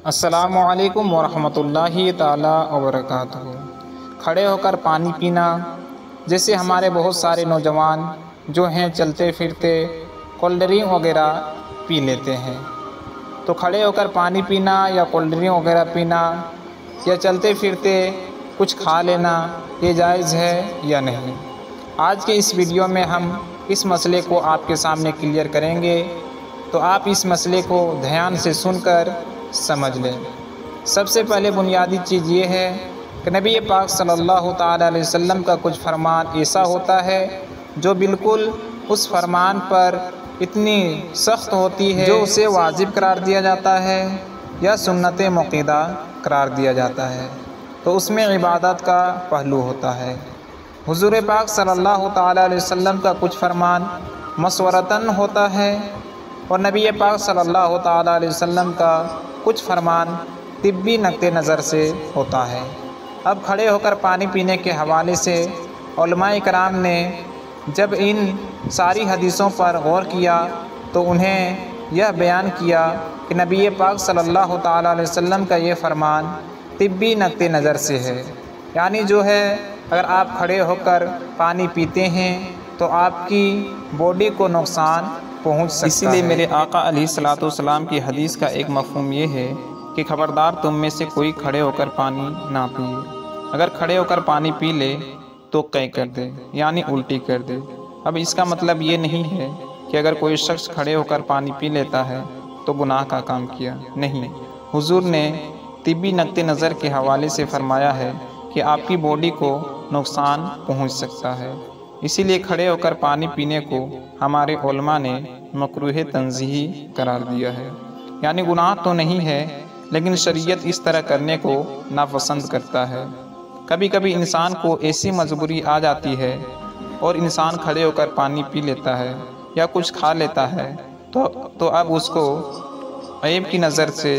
السلام علیکم ورحمۃ اللہ تعالی وبرکاتہ۔ کھڑے ہو کر پانی پینا، جیسے ہمارے بہت سارے نوجوان جو ہیں چلتے پھرتے کولڈ ڈرنک وغیرہ پی لیتے ہیں، تو کھڑے ہو کر پانی پینا یا کولڈ ڈرنک وغیرہ پینا یا چلتے پھرتے کچھ کھا لینا، یہ جائز ہے یا نہیں؟ آج کے اس ویڈیو میں ہم اس مسئلے کو آپ کے سامنے کلیئر کریں گے، تو آپ اس مسئلے کو دھیان سے سن کر سمجھ لیں۔ سب سے پہلے بنیادی چیز یہ ہے کہ نبی پاک صلی اللہ تعالیٰ علیہ وسلم کا کچھ فرمان ایسا ہوتا ہے جو بالکل اس فرمان پر اتنی سخت ہوتی ہے جو اسے واجب قرار دیا جاتا ہے یا سنت موقودہ قرار دیا جاتا ہے، تو اس میں عبادت کا پہلو ہوتا ہے۔ حضور پاک صلی اللہ تعالیٰ علیہ وسلم کا کچھ فرمان مشورتاً ہوتا ہے اور نبی پاک صلی اللہ تعالیٰ علیہ وسلم کا کچھ فرمان طبی نقطہ نظر سے ہوتا ہے۔ اب کھڑے ہو کر پانی پینے کے حوالے سے علماء کرام نے جب ان ساری حدیثوں پر غور کیا تو انہیں یہ بیان کیا کہ نبی پاک صلی اللہ تعالیٰ علیہ وسلم کا یہ فرمان طبی نقطہ نظر سے ہے، یعنی جو ہے اگر آپ کھڑے ہو کر پانی پیتے ہیں تو آپ کی باڈی کو نقصان پہنچ سکتا ہے۔ اسی لیے میرے آقا علیہ الصلوۃ والسلام کی حدیث کا ایک مفہوم یہ ہے کہ خبردار تم میں سے کوئی کھڑے ہو کر پانی نہ پیے، اگر کھڑے ہو کر پانی پی لے تو قے کر دے، یعنی الٹی کر دے۔ اب اس کا مطلب یہ نہیں ہے کہ اگر کوئی شخص کھڑے ہو کر پانی پی لیتا ہے تو گناہ کا کام کیا، نہیں۔ حضور نے طبی نقطہ نظر کے حوالے سے فرمایا ہے کہ آپ کی باڈی کو نقصان پہنچ سکتا ہے، اسی لیے کھڑے ہو کر پانی پینے کو ہمارے علماء نے مکروہ تنزیہی قرار دیا ہے، یعنی گناہ تو نہیں ہے لیکن شریعت اس طرح کرنے کو ناپسند کرتا ہے۔ کبھی کبھی انسان کو ایسی مجبوری آ جاتی ہے اور انسان کھڑے ہو کر پانی پی لیتا ہے یا کچھ کھا لیتا ہے تو اب اس کو عیب کی نظر سے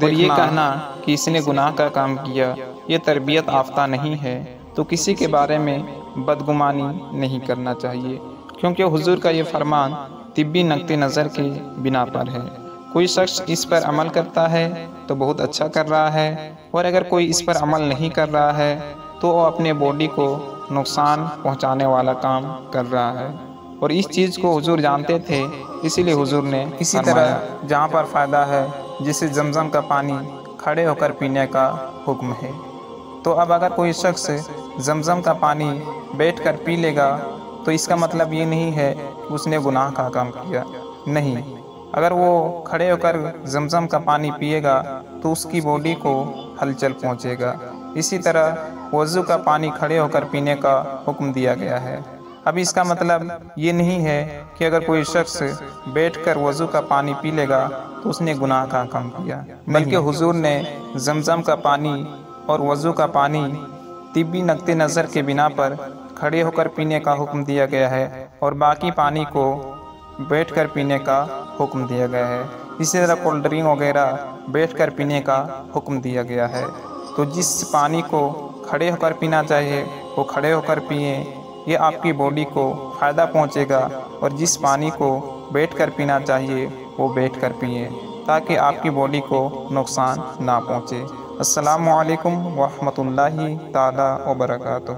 یہ کہنا کہ اس نے گناہ کا کام کیا، یہ تربیت یافتہ نہیں ہے، تو کسی کے بارے میں بدگمانی نہیں کرنا چاہیے، کیونکہ حضور کا یہ فرمان طبی نقطہ نظر کے بنا پر ہے۔ کوئی شخص اس پر عمل کرتا ہے تو بہت اچھا کر رہا ہے، اور اگر کوئی اس پر عمل نہیں کر رہا ہے تو وہ اپنے باڈی کو نقصان پہنچانے والا کام کر رہا ہے، اور اس چیز کو حضور جانتے تھے، اسی لیے حضور نے اسی طرح جہاں پر فائدہ ہے، جسے زمزم کا پانی کھڑے ہو کر پینے کا حکم ہے، تو اب اگر کوئی شخص زمزم کا پانی بیٹھ کر پی لے گا تو اس کا مطلب یہ نہیں ہے کہ اس نے گناہ کا کام کیا، نہیں۔ اگر وہ کھڑے ہو کر زمزم کا پانی پیے گا تو اس کی باڈی کو ہلچل پہنچے گا۔ اسی طرح وضو کا پانی کھڑے ہو کر پینے کا حکم دیا گیا ہے۔ اب اس کا مطلب یہ نہیں ہے کہ اگر کوئی شخص بیٹھ کر وضو کا پانی پی لے گا تو اس نے گناہ کا کام کیا، بلکہ حضور نے زمزم کا پانی اور وضو کا پانی طبی نقطہ نظر کے بنا پر کھڑے ہو کر پینے کا حکم دیا گیا ہے، اور باقی پانی کو بیٹھ کر پینے کا حکم دیا گیا ہے۔ اسی طرح کولڈ ڈرنک وغیرہ بیٹھ کر پینے کا حکم دیا گیا ہے، تو جس پانی کو کھڑے ہو کر پینا چاہیے وہ کھڑے ہو کر پئیں، یہ آپ کی باڈی کو فائدہ پہنچے گا، اور جس پانی کو بیٹھ کر پینا چاہیے وہ بیٹھ کر پئیں تاکہ آپ کی باڈی کو نقصان نہ پہنچے۔ السلام علیکم ورحمۃ اللہ تعالی وبرکاتہ۔